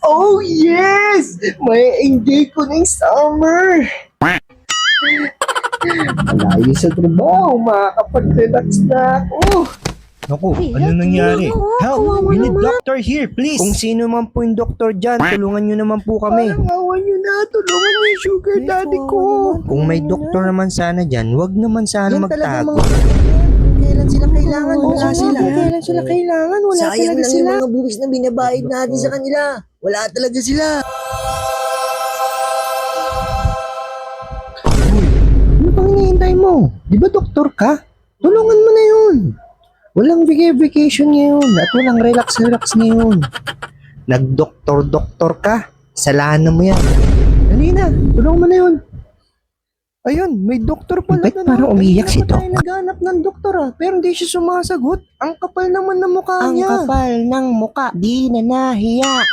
Oh yes! May enjoy ko ng summer. Malayo sa trabaho, makakapag-relax na ako. Naku, ano nangyari? Help! We need doctor here, please! Kung sino man po yung doktor dyan, tulungan nyo naman po kami. Parang awan nyo na, tulungan nyo yung sugar daddy ko. Kung may doktor naman sana dyan, wag naman sana magtago. Kailan sila kailangan? Wala sila. Kailan sila kailangan? Wala Sayang talaga lang sila. yung mga buwis na binabayad natin sa kanila. Wala talaga sila. Ano bang hinihintay mo? Di ba doktor ka? Tulungan mo na yun. Walang vacation ngayon at walang relax ngayon. Nag-doktor ka, salahan mo yan. Dali na, tulungan mo na yun. Ayun, may doktor pala. Bakit parang umiiyak si Doc? Naghanap ng doktor pero hindi siya sumasagot. Ang kapal naman ng mukha niya. Ang kapal ng mukha, di na nahiya.